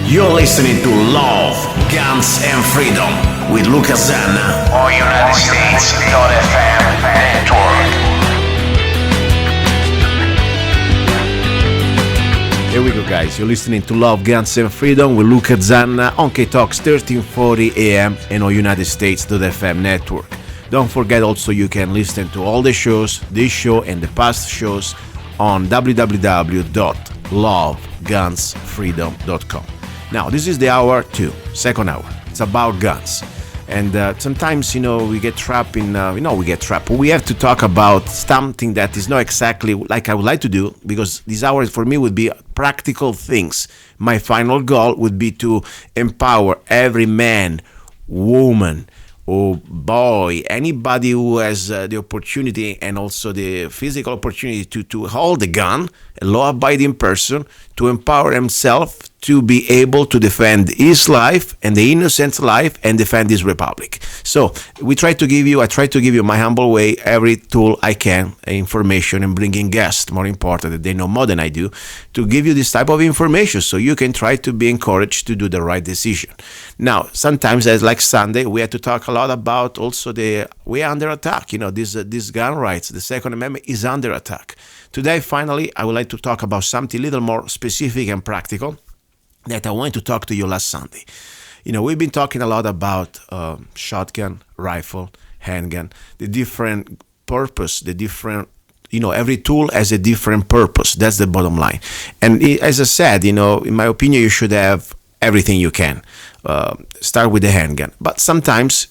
You're listening to Love, Guns and Freedom with Luca Zanna on United States.fm network. Here we go, guys. You're listening to Love, Guns and Freedom with Luca Zanna on K-Talks 1340 AM and on United States.fm network. Don't forget also you can listen to all the shows, this show and the past shows on www.lovegunsfreedom.com. Now, this is the hour 2, second hour. It's about guns. And sometimes, we get trapped in, we have to talk about something that is not exactly like I would like to do, because this hour for me would be practical things. My final goal would be to empower every man, woman, or boy, anybody who has the opportunity and also the physical opportunity to hold a gun, a law-abiding person, to empower himself to be able to defend his life and the innocent life and defend his republic. So I try to give you my humble way, every tool I can, information, and bringing guests, more important, that they know more than I do, to give you this type of information so you can try to be encouraged to do the right decision. Now, sometimes, as like Sunday, we had to talk a lot about also we are under attack. This gun rights, the Second Amendment is under attack. Today, finally, I would like to talk about something a little more specific and practical that I wanted to talk to you last Sunday. We've been talking a lot about shotgun, rifle, handgun, the different purpose, every tool has a different purpose. That's the bottom line. And as I said, in my opinion, you should have everything you can. Start with the handgun. But sometimes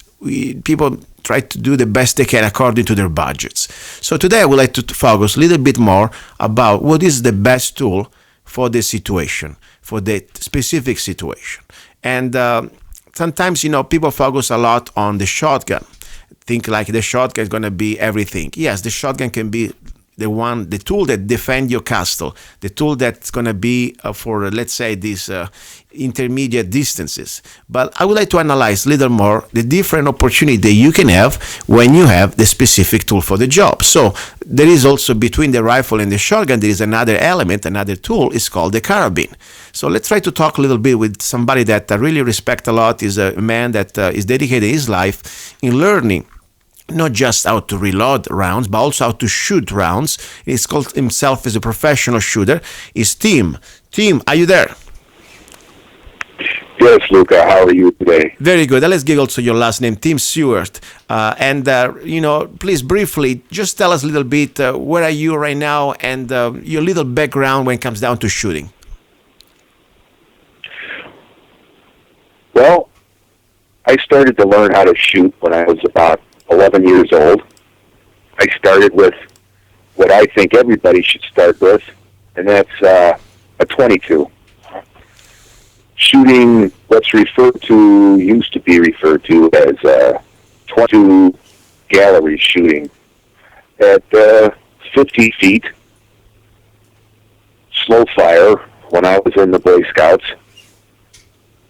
people try to do the best they can according to their budgets. So today I would like to focus a little bit more about what is the best tool for the situation, for the specific situation. And sometimes, people focus a lot on the shotgun. Think like the shotgun is going to be everything. Yes, the shotgun can be the tool that defend your castle, the tool that's going to be for, let's say, these intermediate distances. But I would like to analyze a little more the different opportunity that you can have when you have the specific tool for the job. So there is also, between the rifle and the shotgun, there is another element, another tool, is called the carbine. So let's try to talk a little bit with somebody that I really respect a lot, is a man that is dedicated his life in learning not just how to reload rounds, but also how to shoot rounds. He's called himself as a professional shooter. Is Tim. Tim, are you there? Yes, Luca. How are you today? Very good. Let's give also your last name, Tim Siewert. Please briefly, just tell us a little bit, where are you right now, and your little background when it comes down to shooting. Well, I started to learn how to shoot when I was about 11 years old. I started with what I think everybody should start with, and that's a 22. Shooting what's used to be referred to as 22 gallery shooting at 50 feet, slow fire. When I was in the Boy Scouts,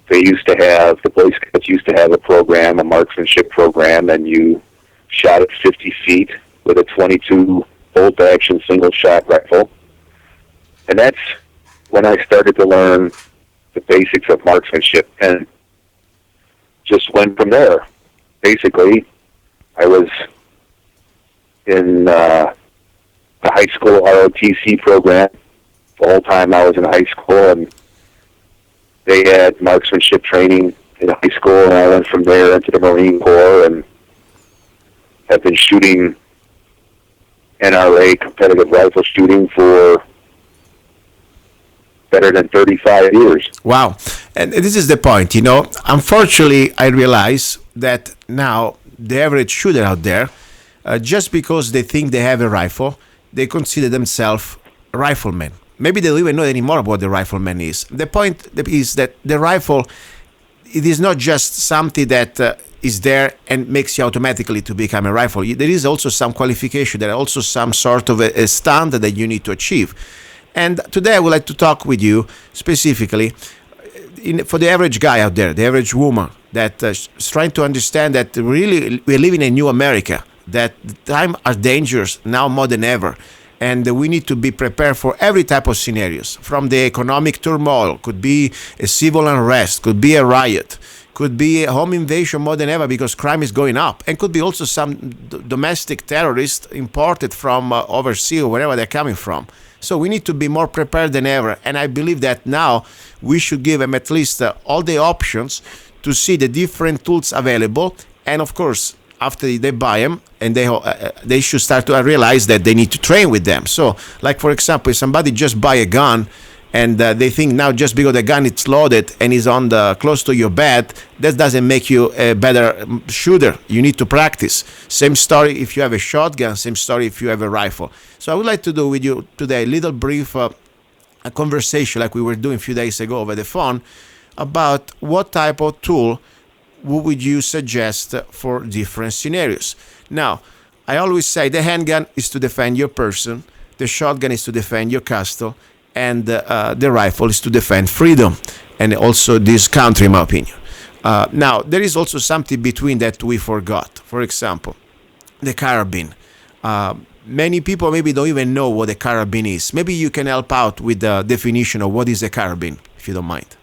the Boy Scouts used to have a marksmanship program, and you shot at 50 feet with a 22 bolt-action single-shot rifle. And that's when I started to learn the basics of marksmanship, and just went from there. Basically, I was in the high school ROTC program the whole time I was in high school, and they had marksmanship training in high school, and I went from there into the Marine Corps, and have been shooting NRA competitive rifle shooting for better than 35 years. Wow. And this is the point, Unfortunately, I realize that now the average shooter out there, just because they think they have a rifle, they consider themselves riflemen. Maybe they don't even know anymore what the rifleman is. The point is that the rifle, it is not just something that is there and makes you automatically to become a rifle. There is also some qualification. There are also some sort of a standard that you need to achieve. And today I would like to talk with you specifically for the average guy out there, the average woman that is trying to understand that really we're living in a new America, that the times are dangerous now more than ever. And we need to be prepared for every type of scenarios, from the economic turmoil, could be a civil unrest, could be a riot, could be a home invasion more than ever because crime is going up, and could be also some domestic terrorists imported from overseas or wherever they're coming from. So we need to be more prepared than ever, and I believe that now we should give them at least all the options to see the different tools available, and of course after they buy them, and they should start to realize that they need to train with them. So, like for example, if somebody just buy a gun and they think now just because the gun is loaded and is on the close to your bed, that doesn't make you a better shooter. You need to practice. Same story if you have a shotgun. Same story if you have a rifle. So I would like to do with you today a little brief a conversation like we were doing a few days ago over the phone about what type of tool would you suggest for different scenarios. Now, I always say the handgun is to defend your person, the shotgun is to defend your castle, and the rifle is to defend freedom and also this country, in my opinion. Now, there is also something between that we forgot. For example, the carbine. Many people maybe don't even know what a carbine is. Maybe you can help out with the definition of what is a carbine, if you don't mind.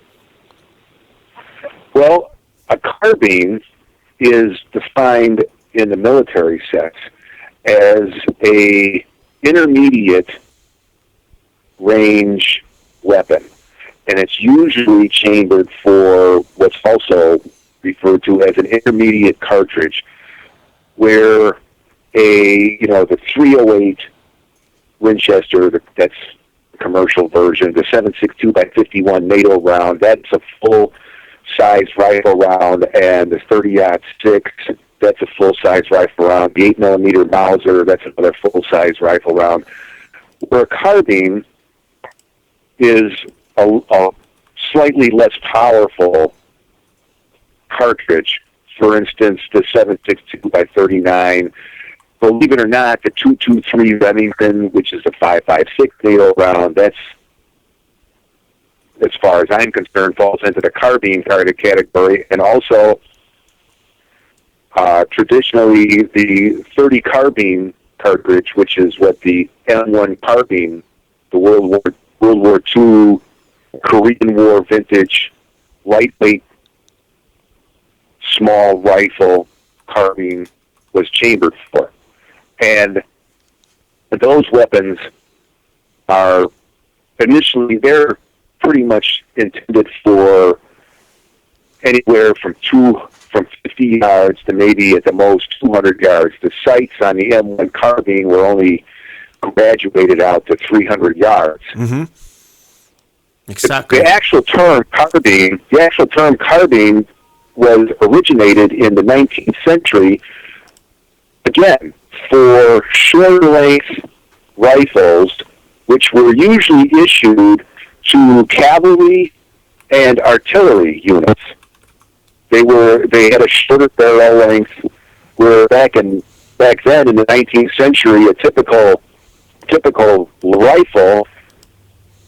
Well, a carbine is defined in the military sense as a intermediate range weapon, and it's usually chambered for what's also referred to as an intermediate cartridge, where the 308 Winchester, that's the commercial version, the 7.62 by 51 NATO round, that's a full size rifle round, and the 30-06, that's a full-size rifle round. The 8mm Mauser, that's another full-size rifle round. Where a carbine is a slightly less powerful cartridge. For instance, the 7.62 by 39. Believe it or not, the 223 Remington, which is the 5.56 NATO round, that's, as far as I'm concerned, falls into the carbine category. And also, traditionally, the 30 carbine cartridge, which is what the M1 carbine, the World War II, Korean War vintage, lightweight, small rifle carbine was chambered for. And those weapons are initially, they're pretty much intended for anywhere from 50 yards to maybe at the most 200 yards. The sights on the M1 carbine were only graduated out to 300 yards. Mm-hmm. Exactly. The actual term carbine was originated in the 19th century, again, for shorter length rifles, which were usually issued to cavalry and artillery units. They had a shorter barrel length, where back then in the 19th century, a typical rifle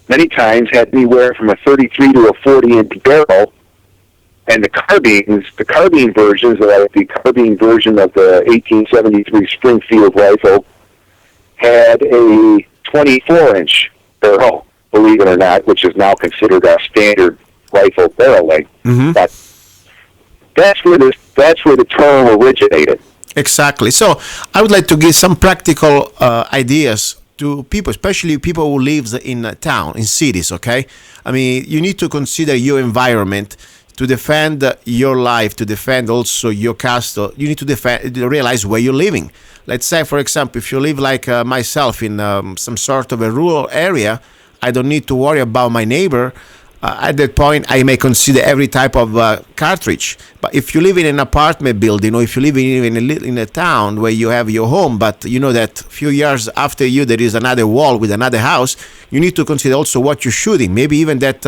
many times had anywhere from a 33 to a 40-inch barrel, and the carbine versions, like the carbine version of the 1873 Springfield rifle, had a 24-inch barrel, believe it or not, which is now considered a standard rifle barrel length. Mm-hmm. But that's where the term originated. Exactly. So I would like to give some practical ideas to people, especially people who live in town, in cities, okay? I mean, you need to consider your environment to defend your life, to defend also your castle. You need to realize where you're living. Let's say, for example, if you live like myself in some sort of a rural area, I don't need to worry about my neighbor. At that point, I may consider every type of cartridge. But if you live in an apartment building, or if you live in a town where you have your home, but you know that a few years after you there is another wall with another house, you need to consider also what you're shooting. Maybe even that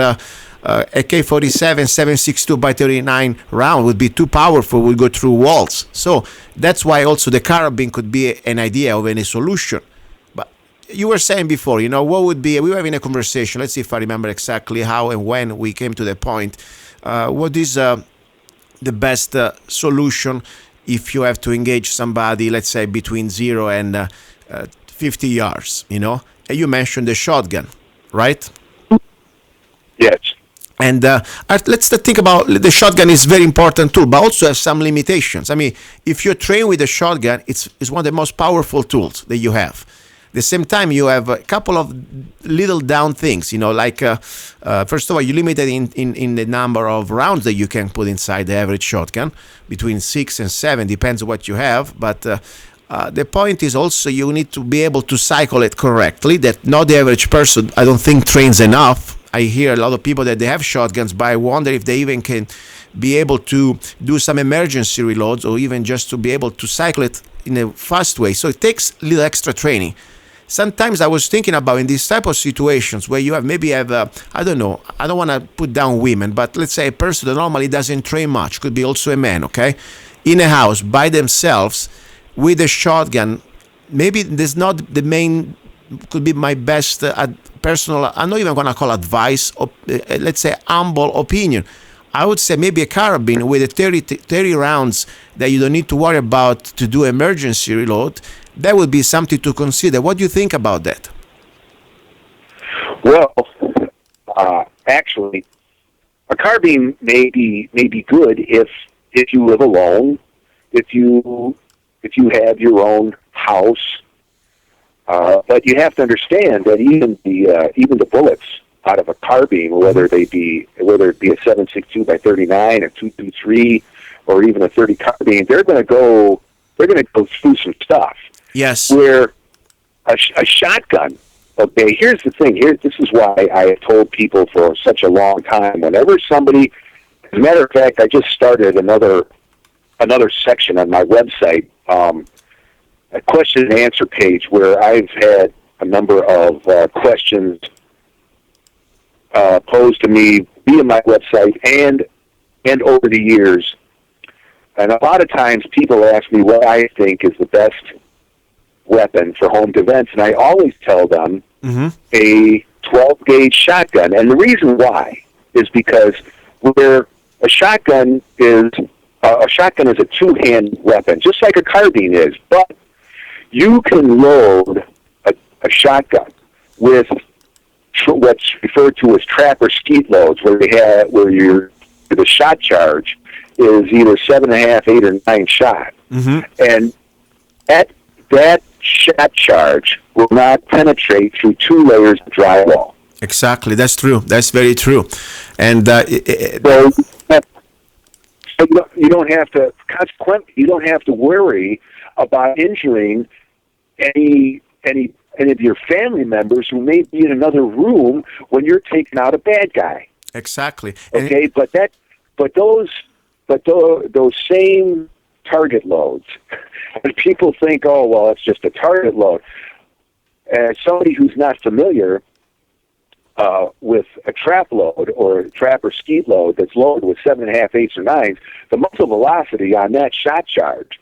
AK-47 7.62 by 39 round would be too powerful, would go through walls. So that's why also the carbine could be an idea of any solution. You were saying before, what would be, we were having a conversation, let's see if I remember exactly how and when we came to the point. What is the best solution if you have to engage somebody, let's say between 0 and 50 yards, And you mentioned the shotgun, right? Yes. And let's think about the shotgun is very important tool, but also has some limitations. I mean, if you're trained with a shotgun, it's one of the most powerful tools that you have. At the same time, you have a couple of little down things, like first of all, you're limited in the number of rounds that you can put inside the average shotgun, between 6 and 7, depends on what you have. But the point is also you need to be able to cycle it correctly. That not the average person, I don't think, trains enough. I hear a lot of people that they have shotguns, but I wonder if they even can be able to do some emergency reloads or even just to be able to cycle it in a fast way. So it takes a little extra training. Sometimes I was thinking about in these type of situations where you I don't know, I don't want to put down women, but let's say a person that normally doesn't train much, could be also a man, okay? In a house by themselves with a shotgun, maybe there's not the main, could be my best personal, I'm not even going to call advice, or let's say humble opinion. I would say maybe a carbine with a 30 rounds that you don't need to worry about to do emergency reload. That would be something to consider. What do you think about that? Well, actually, a carbine may be good if you live alone, if you have your own house. But you have to understand that even the bullets out of a carbine, whether it be a 7.62 by 39, a 223, or even a 30 carbine, they're going to go through some stuff. Yes. Where a shotgun. Okay, here's the thing. This is why I have told people for such a long time. Whenever somebody, as a matter of fact, I just started another section on my website, a question and answer page where I've had a number of questions posed to me via my website and over the years. And a lot of times people ask me what I think is the best weapon for home defense, and I always tell them a 12-gauge shotgun. And the reason why is because where a shotgun is a two-hand weapon, just like a carbine is, but you can load a shotgun with what's referred to as trap or skeet loads, where the shot charge is either 7.5, 8, or 9 shot, and that shot charge will not penetrate through 2 layers of drywall. Exactly, that's true. That's very true, and so you don't have to. Consequently, you don't have to worry about injuring any of your family members who may be in another room when you're taking out a bad guy. Exactly. Okay, but those same target loads, and people think, oh well, it's just a target load. As somebody who's not familiar with a trap load or trap or skeet load that's loaded with 7.5, 8s, or 9s, the muzzle velocity on that shot charge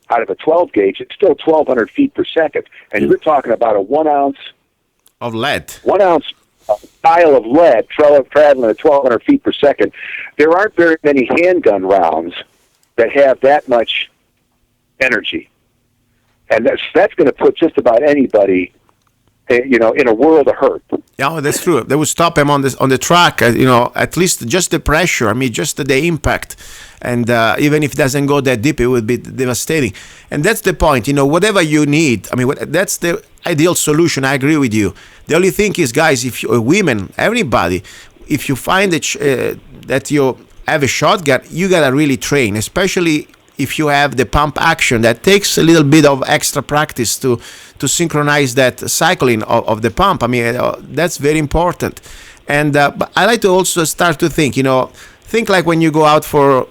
out of a 12 gauge, it's still 1,200 feet per second, and you're talking about a 1 ounce of lead, 1 ounce pile of lead traveling at 1,200 feet per second. There aren't very many handgun rounds that have that much energy, and that's going to put just about anybody, in a world of hurt. Yeah, that's true. They would stop him on the track. At least just the pressure. I mean, just the impact, and even if it doesn't go that deep, it would be devastating. And that's the point. Whatever you need. I mean, that's the ideal solution. I agree with you. The only thing is, guys, if you women, everybody, if you find that you have a shotgun, you gotta really train, especially if you have the pump action. That takes a little bit of extra practice to synchronize that cycling of the pump. I mean, that's very important. And but I like to also start to think, think like when you go out for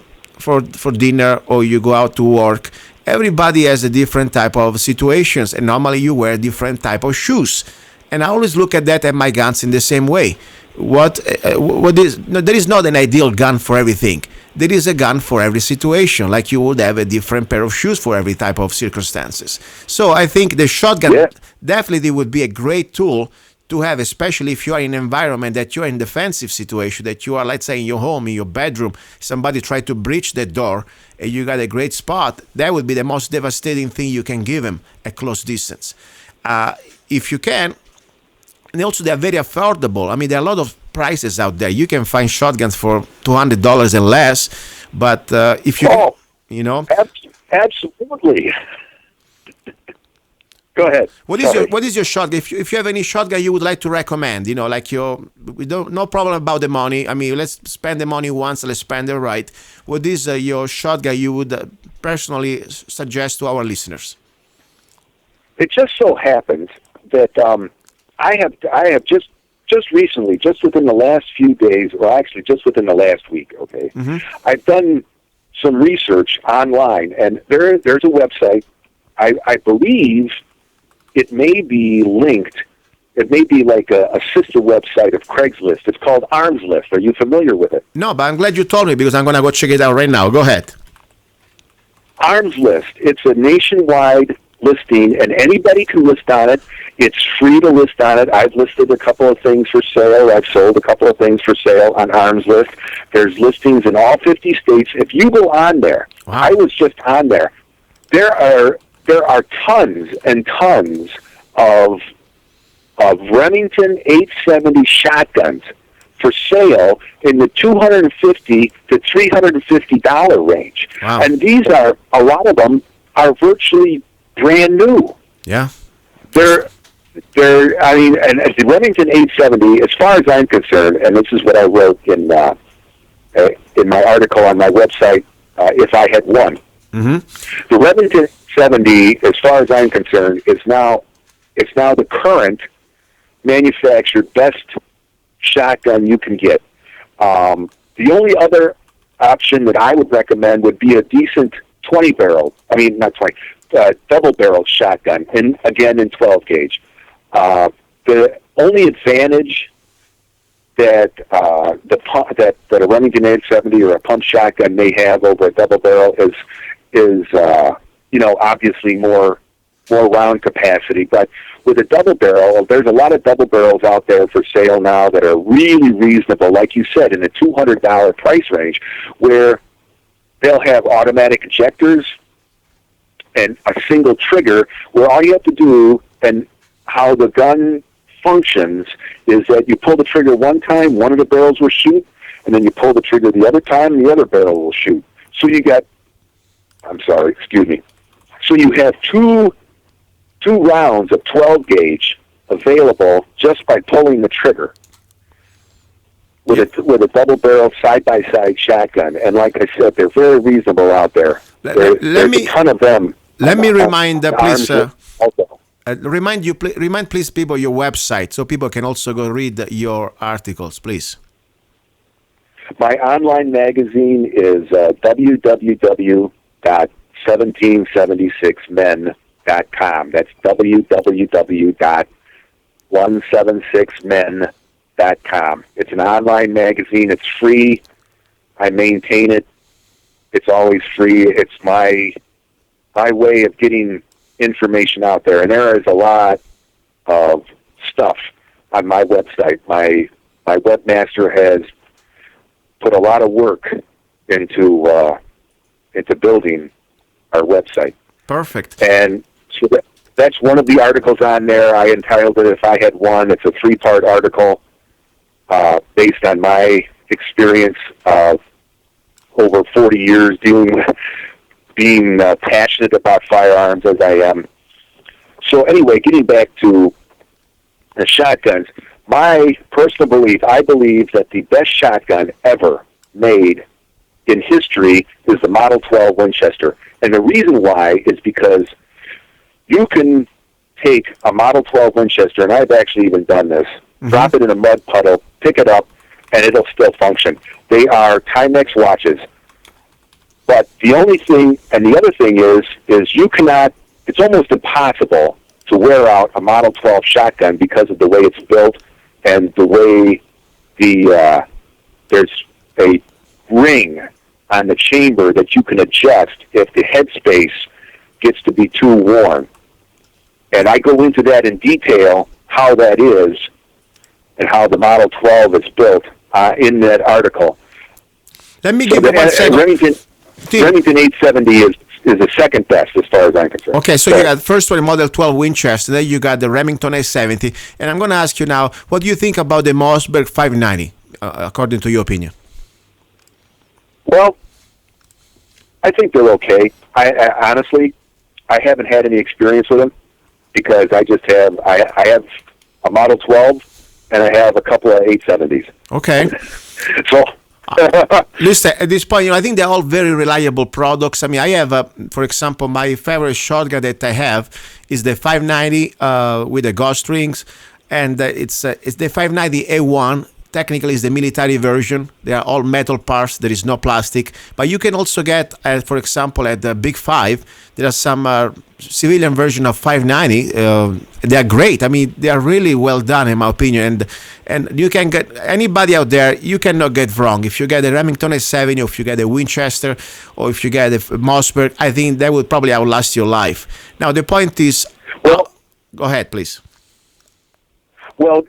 dinner or you go out to work. Everybody has a different type of situations, and normally you wear different type of shoes. And I always look at that at my guns in the same way. There is not an ideal gun for everything. There is a gun for every situation, like you would have a different pair of shoes for every type of circumstances. So I think the shotgun definitely would be a great tool to have, especially if you are in an environment that you are in defensive situation, that you are, let's say, in your home, in your bedroom, somebody tried to breach the door, and you got a great spot. That would be the most devastating thing you can give them at close distance. if you can. And also, they are very affordable. I mean, there are a lot of prices out there. You can find shotguns for $200 and less. But if you, absolutely. Go ahead. What is your shotgun? If you have any shotgun you would like to recommend, no problem about the money. I mean, let's spend the money once, let's spend it right. What is your shotgun you would personally suggest to our listeners? It just so happens that I have just recently, just within the last few days, or actually just within the last week, okay, I've done some research online, and there's a website. I believe it may be linked. It may be like a sister website of Craigslist. It's called Arms List. Are you familiar with it? No, but I'm glad you told me because I'm going to go check it out right now. Go ahead. Arms List. It's a nationwide listing, and anybody can list on it. It's free to list on it. I've listed a couple of things for sale. I've sold a couple of things for sale on Arms List. There's listings in all 50 states. If you go on there, wow. I was just on there. There are tons and tons of Remington 870 shotguns for sale in the $250 to $350 range. Wow. And a lot of them are virtually brand new. Yeah. I mean, and the Remington 870, as far as I'm concerned, and this is what I wrote in my article on my website, if I had one. The Remington 70, as far as I'm concerned, it's now the current manufactured best shotgun you can get. The only other option that I would recommend would be a decent 20-barrel. I mean, not 20, double-barrel shotgun, and again in 12 gauge. The only advantage that a Remington 870 or a pump shotgun may have over a double barrel is obviously more round capacity. But with a double barrel, there's a lot of double barrels out there for sale now that are really reasonable, like you said, in the $200 price range, where they'll have automatic ejectors and a single trigger, where all you have to do, and how the gun functions, is that you pull the trigger one time, one of the barrels will shoot, and then you pull the trigger the other time, and the other barrel will shoot. So So you have two rounds of 12 gauge available just by pulling the trigger with a double barrel side by side shotgun. And like I said, they're very reasonable out there. There's a ton of them. Let me remind please. Remind please people your website so people can also go read your articles, please. My online magazine is www.1776men.com. That's www.176men.com. It's an online magazine. It's free. I maintain it. It's always free. It's my way of getting information out there, and there is a lot of stuff on my website. My webmaster has put a lot of work into building our website. Perfect. And so that's one of the articles on there. I entitled it "If I Had One." It's a 3-part article based on my experience of over 40 years dealing with being passionate about firearms as I am. So anyway, getting back to the shotguns, my personal belief, I believe that the best shotgun ever made in history is the Model 12 Winchester. And the reason why is because you can take a Model 12 Winchester, and I've actually even done this, drop it in a mud puddle, pick it up, and it'll still function. They are Timex watches. But the only thing, and the other thing is you cannot, it's almost impossible to wear out a Model 12 shotgun because of the way it's built and the way there's a ring on the chamber that you can adjust if the headspace gets to be too warm. And I go into that in detail, how that is, and how the Model 12 is built in that article. Let me give you one second. Remington 870 is the second best as far as I'm concerned. Okay, so you got first one Model 12 Winchester, then you got the Remington A70, and I'm going to ask you now, what do you think about the Mossberg 590, according to your opinion? Well, I think they're okay. I honestly, I haven't had any experience with them because I just have I have a Model 12 and I have a couple of 870s. Okay. So. Listen, at this point, I think they're all very reliable products. I mean, I have, for example, my favorite shotgun that I have is the 590 with the ghost rings, and it's the 590 A1. Technically, it's the military version. They are all metal parts. There is no plastic. But you can also get, for example, at the Big Five, there are some civilian version of 590. They are great. I mean, they are really well done, in my opinion. And you can get anybody out there. You cannot get wrong. If you get a Remington A70, or if you get a Winchester, or if you get a Mossberg, I think that would probably outlast your life. Now, the point is, well, go ahead, please. Well,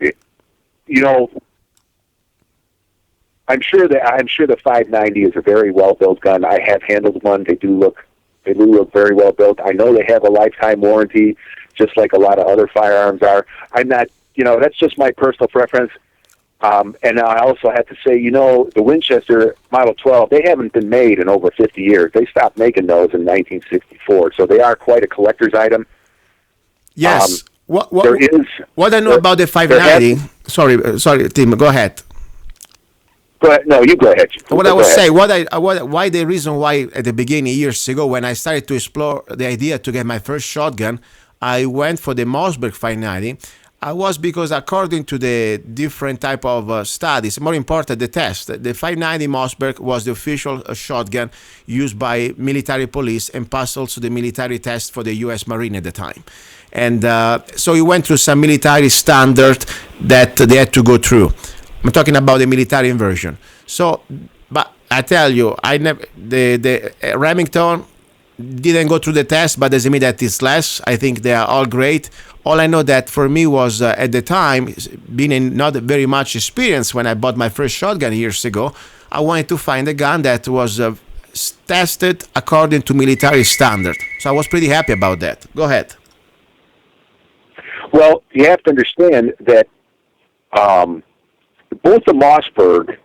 I'm sure the 590 is a very well built gun. I have handled one. They do look very well built. I know they have a lifetime warranty, just like a lot of other firearms are. I'm not, that's just my personal preference. And I also have to say, the Winchester Model 12, they haven't been made in over 50 years. They stopped making those in 1964, so they are quite a collector's item. Yes. What I know about the 590? Sorry, Tim. Go ahead. Go ahead. No, you go ahead. What I was saying, why the reason why at the beginning, years ago, when I started to explore the idea to get my first shotgun, I went for the Mossberg 590. I was because according to the different type of studies, more important, the test, the 590 Mossberg was the official shotgun used by military police and passed also the military test for the U.S. Marine at the time. And so we went through some military standard that they had to go through. I'm talking about the military version. So, but I tell you, the Remington didn't go through the test, but doesn't mean that it's less. I think they are all great. All I know that for me was at the time, being not very much experience when I bought my first shotgun years ago, I wanted to find a gun that was tested according to military standard. So I was pretty happy about that. Go ahead. Well, you have to understand that both the Mossberg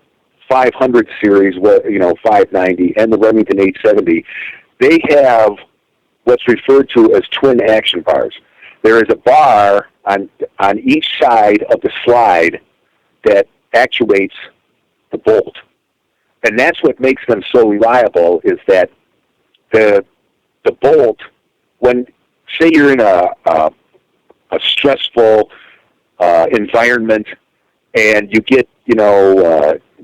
500 series, 590, and the Remington 870, they have what's referred to as twin action bars. There is a bar on each side of the slide that actuates the bolt. And that's what makes them so reliable, is that the bolt, when, say you're in a stressful environment, and you get,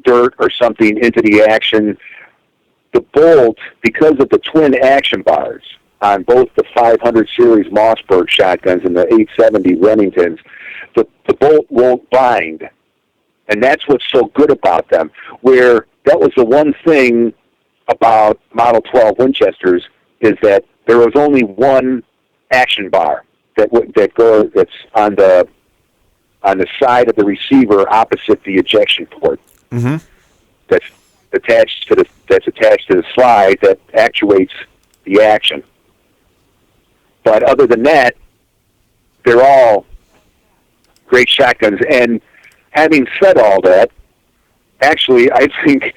dirt or something into the action, the bolt, because of the twin action bars on both the 500 series Mossberg shotguns and the 870 Remingtons, the bolt won't bind. And that's what's so good about them. Where that was the one thing about Model 12 Winchesters, is that there was only one action bar that's on the side of the receiver opposite the ejection port. Mm-hmm. That's attached to the slide that actuates the action. But other than that, they're all great shotguns. And having said all that, actually, I think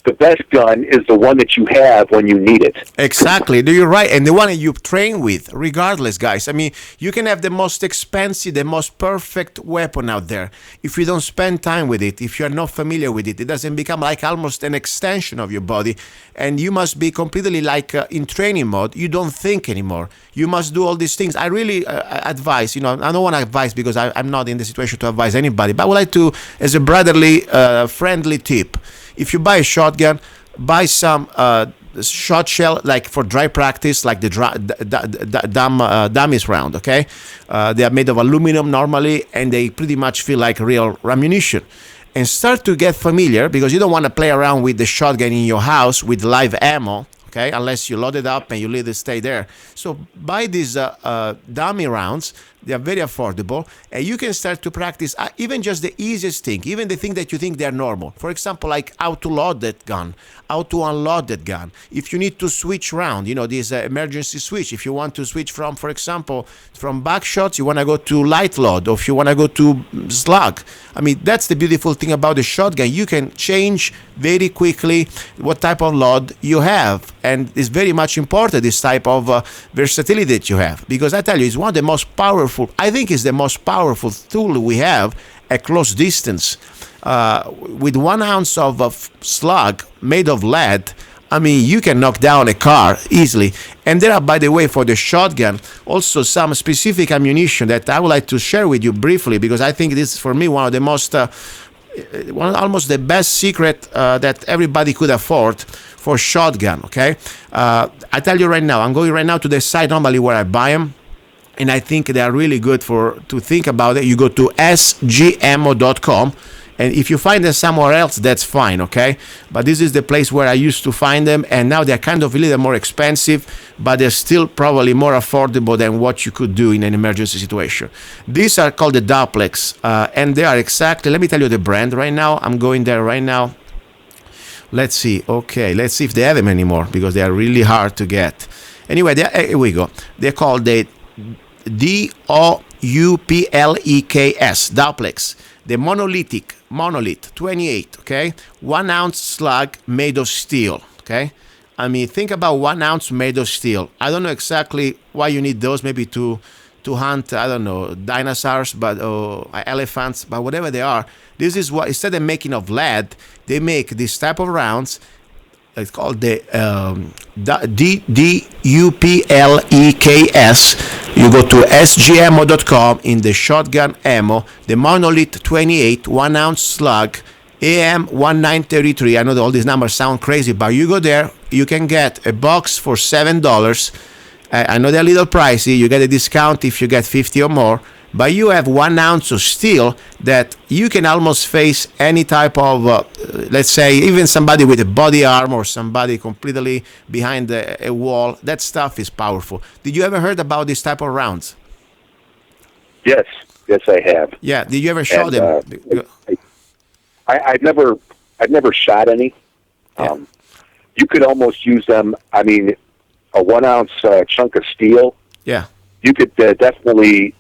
the best gun is the one that you have when you need it. Exactly. You're right. And the one that you train with, regardless, guys. I mean, you can have the most expensive, the most perfect weapon out there. If you don't spend time with it, if you're not familiar with it, it doesn't become like almost an extension of your body. And you must be completely like in training mode. You don't think anymore. You must do all these things. I really advise, I don't want to advise because I'm not in the situation to advise anybody, but I would like to, as a brotherly, friendly tip, if you buy a shotgun, buy some shot shell, like for dry practice, like the dummies round, okay? They are made of aluminum normally, and they pretty much feel like real ammunition. And start to get familiar, because you don't want to play around with the shotgun in your house with live ammo, okay? Unless you load it up and you let it stay there. So buy these dummy rounds, They are very affordable, and you can start to practice even just the easiest thing, even the thing that you think they're normal. For example, like how to load that gun, how to unload that gun. If you need to switch around, this emergency switch. If you want to switch from, for example, from back shots, you want to go to light load, or if you want to go to slug. I mean, that's the beautiful thing about the shotgun. You can change very quickly what type of load you have, and it's very much important, this type of versatility that you have, because I tell you, it's one of the most powerful, I think it's the most powerful tool we have at close distance. With 1 ounce of slug made of lead, I mean, you can knock down a car easily. And there are, by the way, for the shotgun, also some specific ammunition that I would like to share with you briefly, because I think this is, for me, one of the most, almost the best secret that everybody could afford for shotgun, okay? I tell you right now, I'm going right now to the site normally where I buy them, and I think they are really good to think about it. You go to sgammo.com, and if you find them somewhere else, that's fine, okay? But this is the place where I used to find them, and now they're kind of a little more expensive, but they're still probably more affordable than what you could do in an emergency situation. These are called the Duplex, and they are exactly, let me tell you the brand right now. I'm going there right now. Let's see. Okay, let's see if they have them anymore, because they are really hard to get. Anyway, here we go. They're called the DOUPLEKS, Duplex. The monolith 28, okay? 1 ounce slug made of steel, okay? I mean, think about 1 ounce made of steel. I don't know exactly why you need those, maybe to hunt, I don't know, dinosaurs, but elephants, but whatever they are. This is what, instead of making of lead, they make this type of rounds. It's called the DUPLEKS. You go to sgammo.com, in the shotgun ammo, the monolith 28 1 ounce slug AM1933. I know that all these numbers sound crazy, but you go there, you can get a box for $7. I know they're a little pricey. You get a discount if you get 50 or more, but you have 1 ounce of steel that you can almost face any type of, let's say, even somebody with a body arm or somebody completely behind a wall. That stuff is powerful. Did you ever heard about this type of rounds? Yes, I have. Yeah. Did you ever shoot them? I've never shot any. Yeah. You could almost use them. I mean, a 1 ounce chunk of steel. Yeah. You could definitely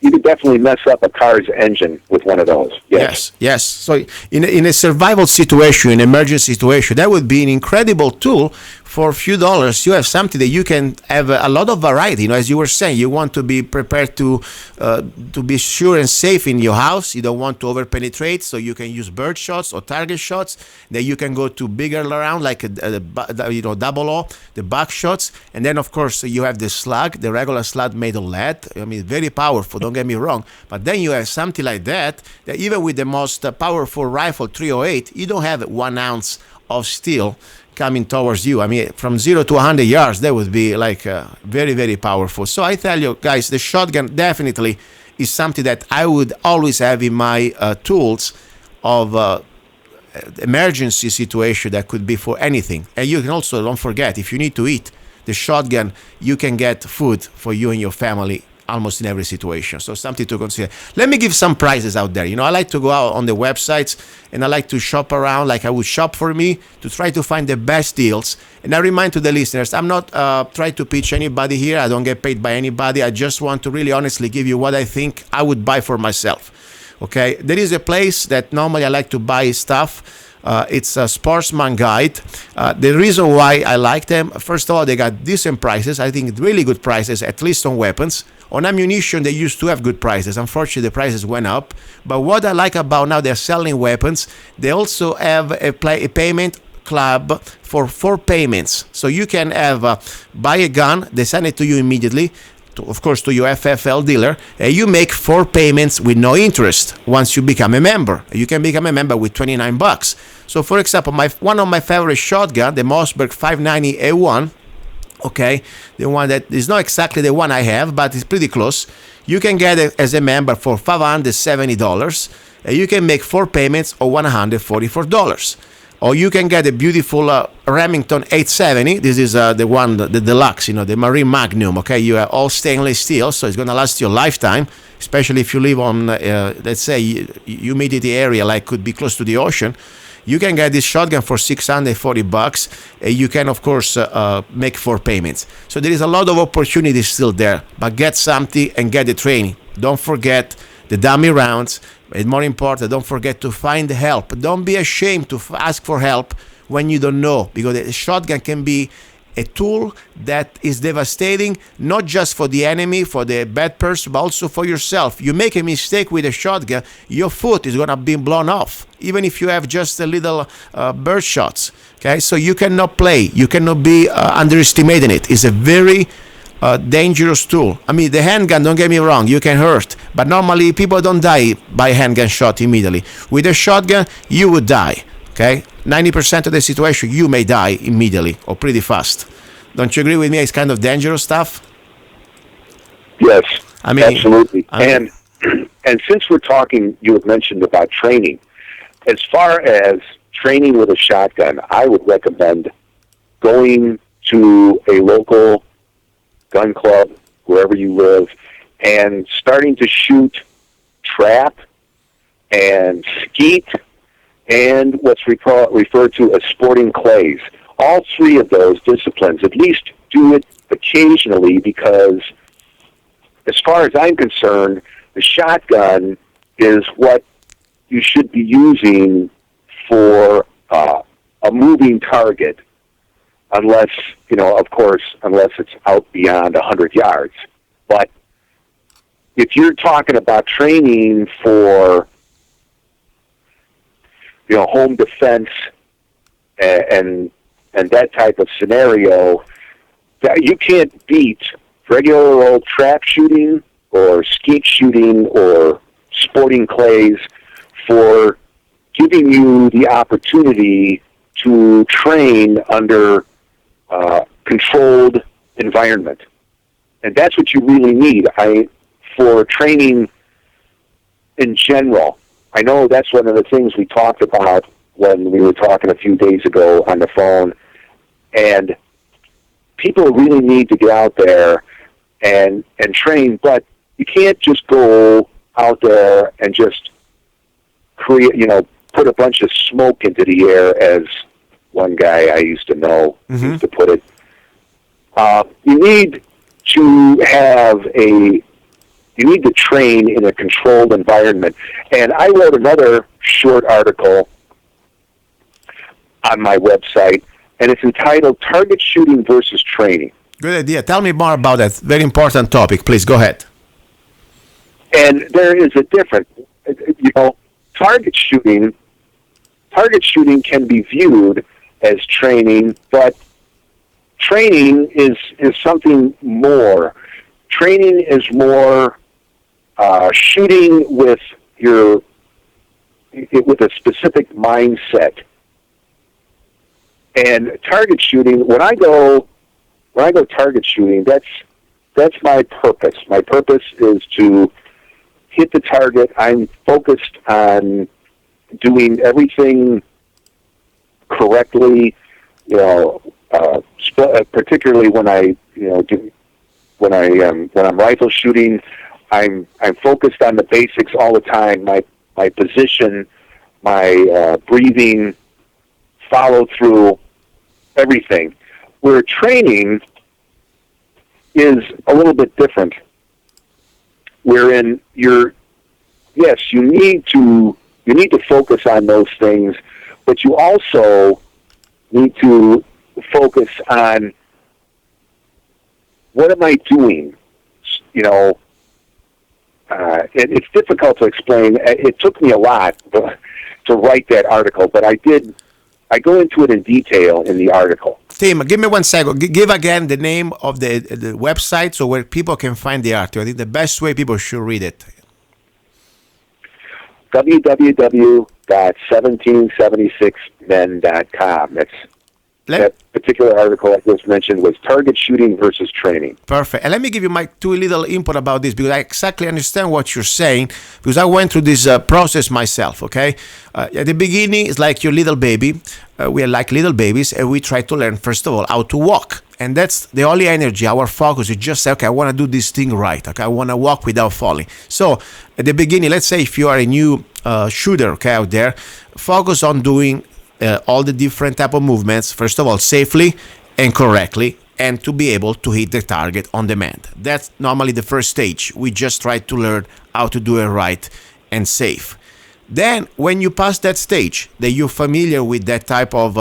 mess up a car's engine with one of those. Yes. So in a survival situation, an emergency situation, that would be an incredible tool. For a few dollars, you have something that you can have a lot of variety. As you were saying, you want to be prepared to be sure and safe in your house. You don't want to over-penetrate, so you can use bird shots or target shots. Then you can go to bigger round, like double O, the back shots. And then, of course, you have the slug, the regular slug made of lead. I mean, very powerful, don't get me wrong. But then you have something like that even with the most powerful rifle, 308, you don't have 1 ounce of steel coming towards you. I mean, from 0 to 100 yards, that would be like very, very powerful. So I tell you guys, the shotgun definitely is something that I would always have in my tools of emergency situation that could be for anything. And you can also, don't forget, if you need to eat, the shotgun, you can get food for you and your family almost in every situation. So something to consider. Let me give some prices out there. I like to go out on the websites and I like to shop around like I would shop for me to try to find the best deals. And I remind to the listeners, I'm not trying to pitch anybody here. I don't get paid by anybody. I just want to really honestly give you what I think I would buy for myself. Okay, there is a place that normally I like to buy stuff. It's a Sportsman Guide. The reason why I like them, first of all, they got decent prices. I think really good prices, at least on weapons. On ammunition, they used to have good prices. Unfortunately, the prices went up. But what I like about now, they're selling weapons. They also have a payment club for 4 payments. So you can have buy a gun, they send it to you immediately. Of course, to your FFL dealer, you make 4 payments with no interest once you become a member. You can become a member with $29. So, for example, one of my favorite shotgun, the Mossberg 590A1, okay, the one that is not exactly the one I have, but it's pretty close. You can get it as a member for $570. You can make 4 payments of $144. or you can get a beautiful Remington 870. This is the one, the deluxe, the Marine Magnum. Okay, you have all stainless steel, so it's going to last you a lifetime. Especially if you live on, let's say, humidity area, like could be close to the ocean. You can get this shotgun for $640. You can, of course, make 4 payments. So there is a lot of opportunity still there. But get something and get the training. Don't forget the dummy rounds. And more important, don't forget to find help. Don't be ashamed to ask for help when you don't know, because a shotgun can be a tool that is devastating, not just for the enemy, for the bad person, but also for yourself. You make a mistake with a shotgun, your foot is going to be blown off, even if you have just a little bird shots. Okay, so you cannot play. You cannot be underestimating it. It's a very dangerous tool. I mean, the handgun, don't get me wrong, you can hurt, but normally people don't die by a handgun shot immediately. With a shotgun, you would die. Okay, 90% of the situation, you may die immediately or pretty fast. Don't you agree with me? It's kind of dangerous stuff. Yes, I mean, absolutely. And since we're talking, you had mentioned about training. As far as training with a shotgun, I would recommend going to a local gun club, wherever you live, and starting to shoot trap and skeet and what's referred to as sporting clays. All 3 of those disciplines, at least do it occasionally, because as far as I'm concerned, the shotgun is what you should be using for a moving target, unless, of course, unless it's out beyond 100 yards. But if you're talking about training for home defense and that type of scenario, that you can't beat regular old trap shooting or skeet shooting or sporting clays for giving you the opportunity to train under controlled environment. And that's what you really need for training in general. I know that's one of the things we talked about when we were talking a few days ago on the phone, and people really need to get out there and train, but you can't just go out there and just create, put a bunch of smoke into the air, as one guy I used to know used to put it. You need to train in a controlled environment. And I wrote another short article on my website, and it's entitled Target Shooting versus Training. Good idea. Tell me more about that. Very important topic. Please, go ahead. And there is a difference. Target shooting can be viewed as training, but training is something more. Training is more shooting with a specific mindset. And target shooting, when I go target shooting, that's my purpose. My purpose is to hit the target. I'm focused on doing everything correctly, particularly when I'm rifle shooting. I'm focused on the basics all the time. My position, my breathing, follow through, everything. Where training is a little bit different, wherein you need to focus on those things, but you also need to focus on, what am I doing? It's difficult to explain. It took me a lot to write that article, but I go into it in detail in the article. Tim, give me 1 second. Give again the name of the website so where people can find the article. I think the best way people should read it. www.1776men.com. That's that particular article I just mentioned was target shooting versus training. Perfect. And let me give you my two little input about this because I exactly understand what you're saying because I went through this process myself, okay? At the beginning, it's like your little baby. We are like little babies and we try to learn, first of all, how to walk. And that's the only energy, our focus is just say, okay, I want to do this thing right. Okay, I want to walk without falling. So at the beginning, let's say if you are a new shooter, okay, out there, focus on doing all the different type of movements, first of all, safely and correctly, and to be able to hit the target on demand. That's normally the first stage. We just try to learn how to do it right and safe. Then, when you pass that stage, that you're familiar with that type of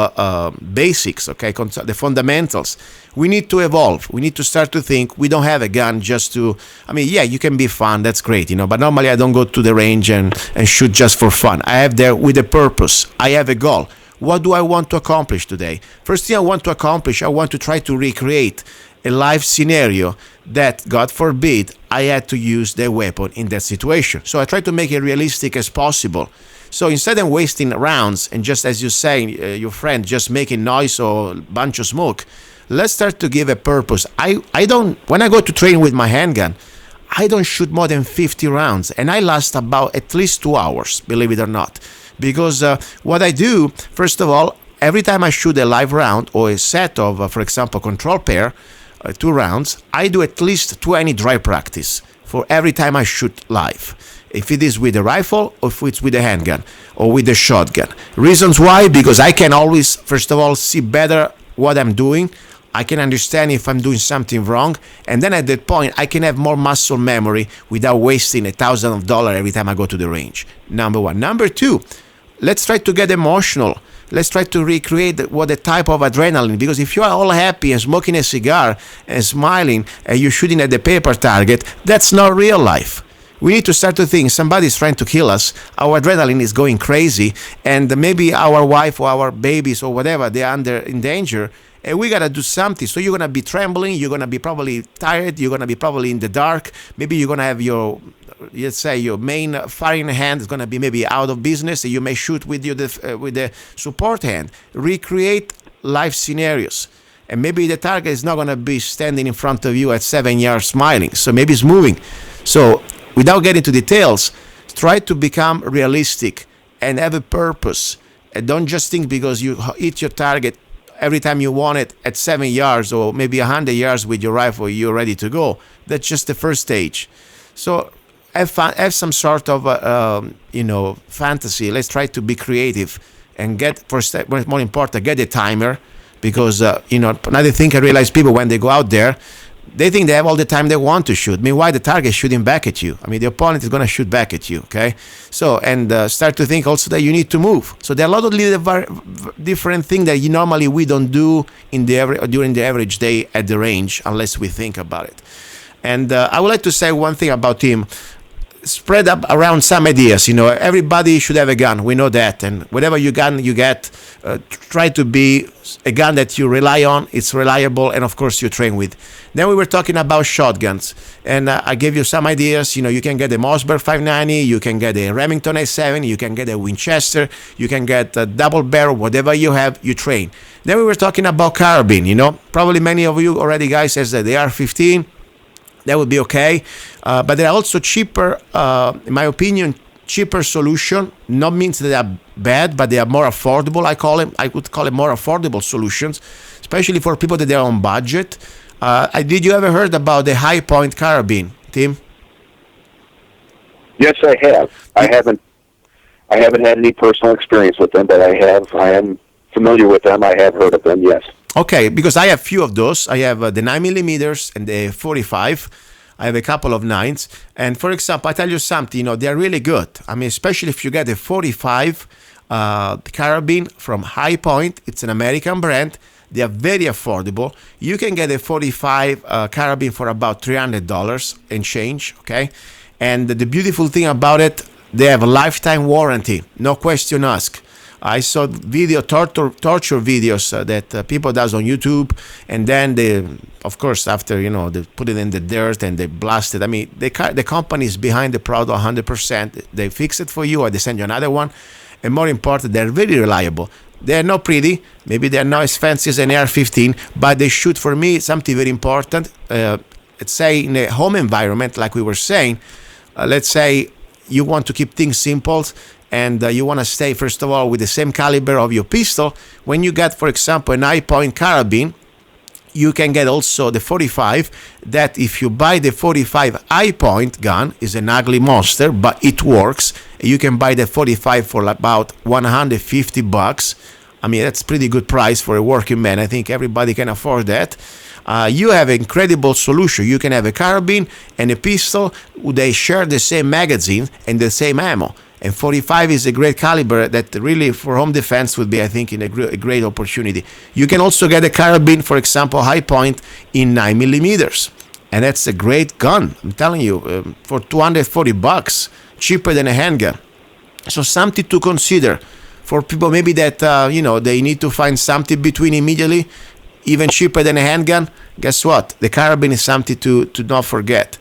basics, okay, the fundamentals, we need to evolve. We need to start to think we don't have a gun just to, I mean, yeah, you can be fun, that's great, but normally I don't go to the range and shoot just for fun. I have there with a purpose. I have a goal. What do I want to accomplish today? First thing I want to accomplish, I want to try to recreate a live scenario that, God forbid, I had to use the weapon in that situation. So I try to make it realistic as possible. So instead of wasting rounds and just, as you say, your friend, just making noise or a bunch of smoke, let's start to give a purpose. I don't, when I go to train with my handgun, I don't shoot more than 50 rounds and I last about at least 2 hours, believe it or not. Because what I do, first of all, every time I shoot a live round or a set of, for example, control pair, 2 rounds, I do at least 20 dry practice for every time I shoot live. If it is with a rifle or if it's with a handgun or with a shotgun. Reasons why? Because I can always, first of all, see better what I'm doing. I can understand if I'm doing something wrong. And then at that point, I can have more muscle memory without wasting $1,000 every time I go to the range. Number one. Number two, let's try to get emotional. Let's try to recreate what the type of adrenaline, because if you are all happy and smoking a cigar and smiling and you're shooting at the paper target, that's not real life. We need to start to think somebody's trying to kill us, our adrenaline is going crazy, and maybe our wife or our babies or whatever, they're in danger, and we gotta do something. So you're gonna be trembling, you're gonna be probably tired, you're gonna be probably in the dark, maybe you're gonna have your, let's say, your main firing hand is gonna be maybe out of business, and you may shoot with the support hand. Recreate life scenarios. And maybe the target is not gonna be standing in front of you at 7 yards smiling, so maybe it's moving. So without getting into details, try to become realistic and have a purpose. And don't just think because you hit your target every time you want it at 7 yards or maybe 100 yards with your rifle, you're ready to go. That's just the first stage. So have fun, have some sort of fantasy. Let's try to be creative and get, first, more important, get a timer, because another thing I realize, people when they go out there, they think they have all the time they want to shoot. Meanwhile, the target is shooting back at you. I mean, the opponent is going to shoot back at you, okay? So, and start to think also that you need to move. So there are a lot of little different things that we don't do during the average day at the range unless we think about it. And I would like to say one thing about him. Spread up around some ideas. Everybody should have a gun. We know that. And whatever gun you get, try to be a gun that you rely on. It's reliable, and of course you train with. Then we were talking about shotguns, and I gave you some ideas. You can get a Mossberg 590, you can get a Remington A7, you can get a Winchester, you can get a double barrel, whatever you have, you train. Then we were talking about carbine. Probably many of you already guys says that they are 15. That would be okay, but there are also cheaper, in my opinion, cheaper solution. Not means that they are bad, but they are more affordable. I would call it more affordable solutions, especially for people that are on budget. Did you ever heard about the High Point carbine, Tim? Yes, I have. I haven't had any personal experience with them, but I am familiar with them. I have heard of them. Yes. Okay, because I have few of those. I have the 9mm and the 45. I have a couple of 9s. And for example, I tell you something, they're really good. I mean, especially if you get a 45 carbine from High Point. It's an American brand. They are very affordable. You can get a 45 carbine for about $300 and change, okay? And the beautiful thing about it, they have a lifetime warranty. No question asked. I saw torture videos that people does on YouTube, and then they, of course, after they put it in the dirt and they blast it. I mean, the company is behind the product 100%. They fix it for you, or they send you another one, and more important, they're very reliable. They're not pretty. Maybe they're not as fancy as an AR-15, but they shoot, for me, something very important. Let's say in a home environment, like we were saying, let's say you want to keep things simple, and you want to stay, first of all, with the same caliber of your pistol. When you get, for example, an high-point carabine, you can get also the 45, that if you buy the 45 high point gun, is an ugly monster, but it works. You can buy the 45 for about $150. I mean, that's pretty good price for a working man. I think everybody can afford that. You have an incredible solution. You can have a carbine and a pistol. They share the same magazine and the same ammo. And 45 is a great caliber that really for home defense would be, I think, a great opportunity. You can also get a carabine, for example, high point in 9 millimeters. And that's a great gun. I'm telling you, for $240, cheaper than a handgun. So something to consider for people maybe that, they need to find something between immediately, even cheaper than a handgun. Guess what? The carabine is something to not forget.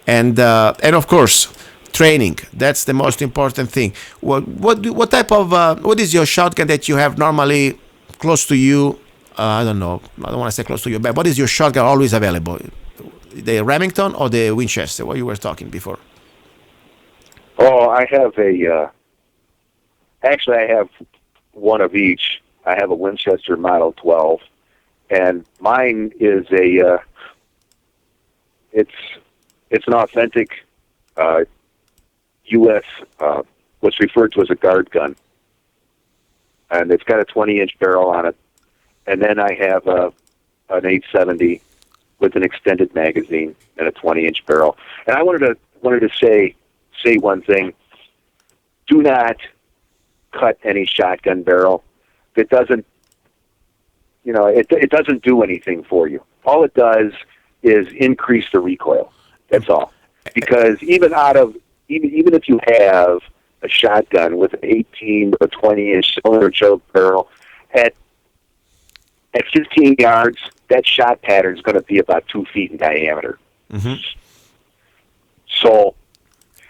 And of course, training. That's the most important thing. What type of what is your shotgun that you have normally close to you? I don't know. I don't want to say close to you, but what is your shotgun always available? The Remington or the Winchester? What you were talking before? Oh, I have actually I have one of each. I have a Winchester Model 12, and mine is it's an authentic U.S. What's referred to as a guard gun, and it's got a 20-inch barrel on it. And then I have an 870 with an extended magazine and a 20-inch barrel. And I wanted to say one thing: do not cut any shotgun barrel. It doesn't, it doesn't do anything for you. All it does is increase the recoil. That's all. Because even if you have a shotgun with an 18 or 20-inch cylinder choke barrel, at 15 yards, that shot pattern is going to be about 2 feet in diameter. Mm-hmm. So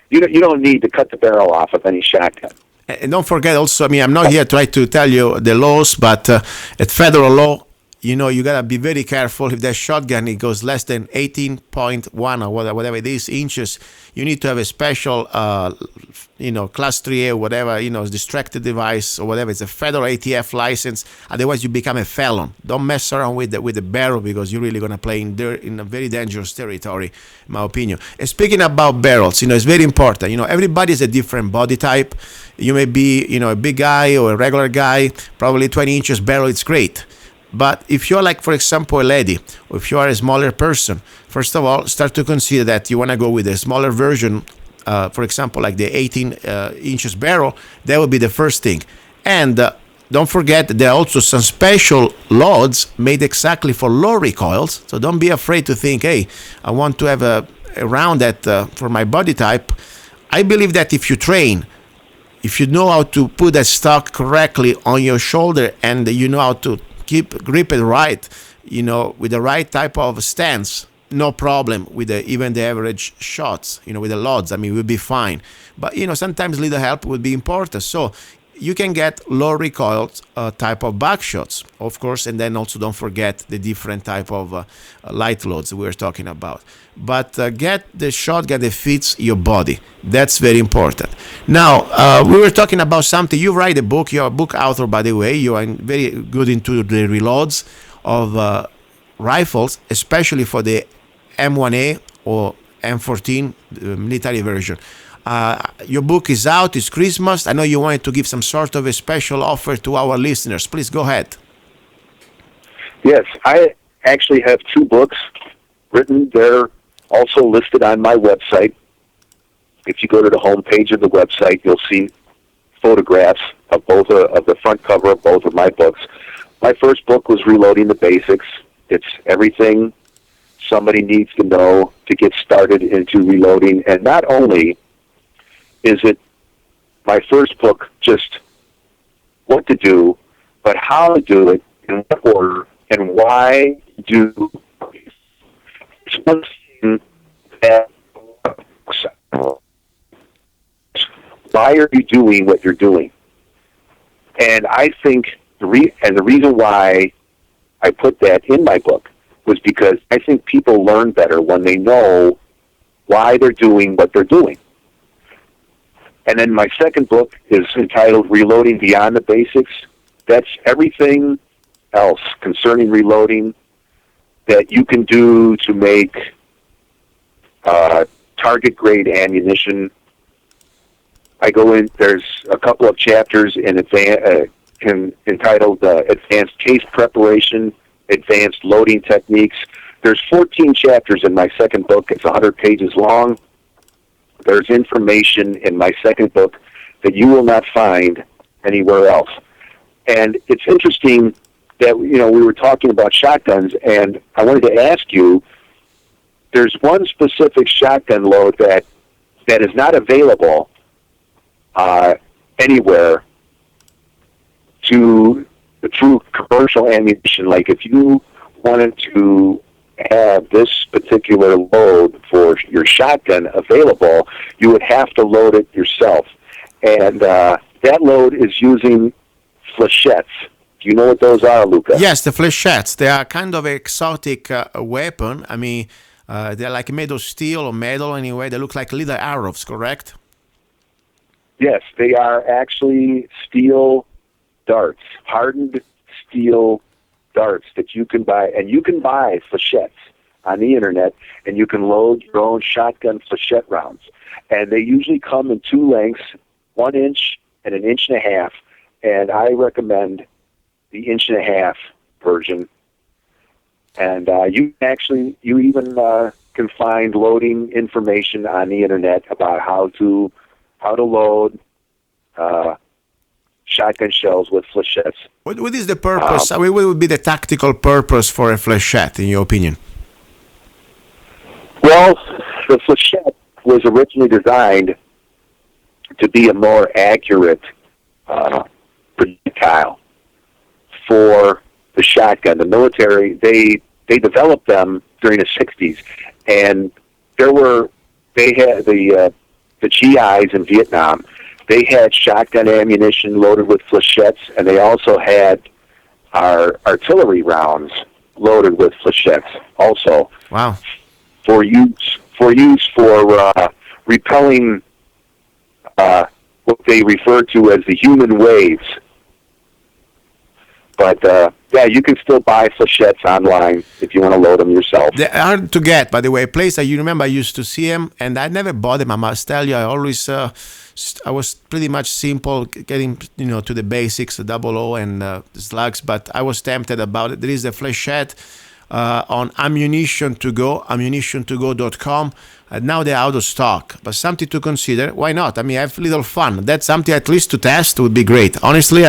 you don't need to cut the barrel off of any shotgun. And don't forget also, I mean, I'm not here trying to tell you the laws, but at federal law, you got to be very careful. If that shotgun, it goes less than 18.1 or whatever it is inches, you need to have a special, class 3A or whatever, distracted device or whatever. It's a federal ATF license. Otherwise, you become a felon. Don't mess around with the barrel, because you're really going to play in a very dangerous territory, in my opinion. And speaking about barrels, it's very important. Everybody is a different body type. You may be, a big guy or a regular guy, probably 20 inches barrel, it's great. But if you're like, for example, a lady, or if you are a smaller person, first of all, start to consider that you want to go with a smaller version, for example, like the 18 inches barrel. That would be the first thing. And don't forget, there are also some special loads made exactly for low recoils. So don't be afraid to think, hey, I want to have a round that for my body type. I believe that if you train, if you know how to put that stock correctly on your shoulder, and you know how to grip it right, with the right type of stance, no problem with even the average shots, with the loads. I mean, we'll be fine. But, sometimes little help would be important. So you can get low recoil type of back shots, of course, and then also don't forget the different type of light loads we were talking about. But get the shotgun that fits your body. That's very important. Now, we were talking about something. You write a book. You're a book author, by the way. You are very good into the reloads of rifles, especially for the M1A or M14 military version. Your book is out. It's Christmas. I know you wanted to give some sort of a special offer to our listeners. Please go ahead. Yes, I actually have 2 books written. They're also listed on my website. If you go to the home page of the website, you'll see photographs of both of the front cover of both of my books. My first book was Reloading the Basics. It's everything somebody needs to know to get started into reloading. And not only is it my first book just what to do, but how to do it, in what order, and why do. It's one thing that, why are you doing what you're doing? And I think the reason why I put that in my book was because I think people learn better when they know why they're doing what they're doing. And then my second book is entitled Reloading Beyond the Basics. That's everything else concerning reloading that you can do to make target-grade ammunition. I go in, there's a couple of chapters entitled Advanced Case Preparation, Advanced Loading Techniques. There's 14 chapters in my second book. It's 100 pages long. There's information in my second book that you will not find anywhere else. And it's interesting that, we were talking about shotguns, and I wanted to ask you, there's one specific shotgun load that is not available anywhere through commercial ammunition. Like if you wanted to have this particular load for your shotgun available, you would have to load it yourself. And that load is using flechettes. Do you know what those are, Luca? Yes, the flechettes. They are kind of exotic weapon. I mean, they're like made of steel or metal anyway. They look like little arrows, correct? Yes, they are actually steel darts, hardened steel darts that you can buy. And you can buy flechettes on the internet, and you can load your own shotgun flechette rounds. And they usually come in two lengths, 1 inch and an inch and a half. And I recommend the inch and a half version. And you even can find loading information on the internet about how to load shotgun shells with flechettes. What is the purpose? What would be the tactical purpose for a flechette, in your opinion? Well, the flechette was originally designed to be a more accurate projectile for the shotgun. The military, they developed them during the 60s, and they had the GIs in Vietnam. They had shotgun ammunition loaded with flechettes, and they also had our artillery rounds loaded with flechettes also. Wow. For use for repelling what they refer to as the human waves. But you can still buy flechettes online if you want to load them yourself. They're hard to get, by the way. A place I used to see them, and I never bought them. I must tell you, I always I was pretty much simple, getting to the basics, the 00 and the slugs. But I was tempted about it. There is a flechette on Ammunition to Go, ammunitiontogo.com. Now they're out of stock, but something to consider. Why not? I mean, I have a little fun. That's something at least to test would be great. Honestly,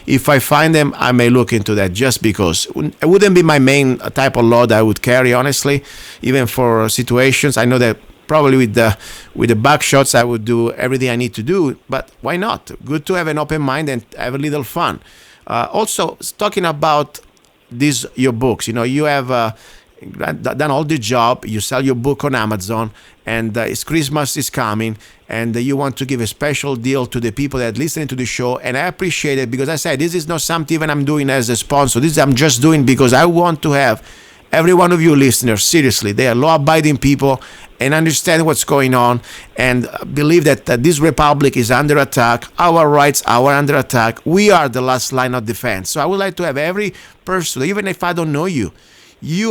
if I find them, I may look into that just because. It wouldn't be my main type of load I would carry, honestly, even for situations. I know that probably with the buckshots, I would do everything I need to do, but why not? Good to have an open mind and have a little fun. Also, talking about your books, you have done all the job. You sell your book on Amazon, and it's Christmas is coming, and you want to give a special deal to the people that listen to the show, and I appreciate it because I said this is not something even I'm doing as a sponsor. This I'm just doing because I want to have every one of you listeners, seriously, they are law-abiding people and understand what's going on and believe that this republic is under attack. Our rights are under attack. We are the last line of defense. So I would like to have every person, even if I don't know you,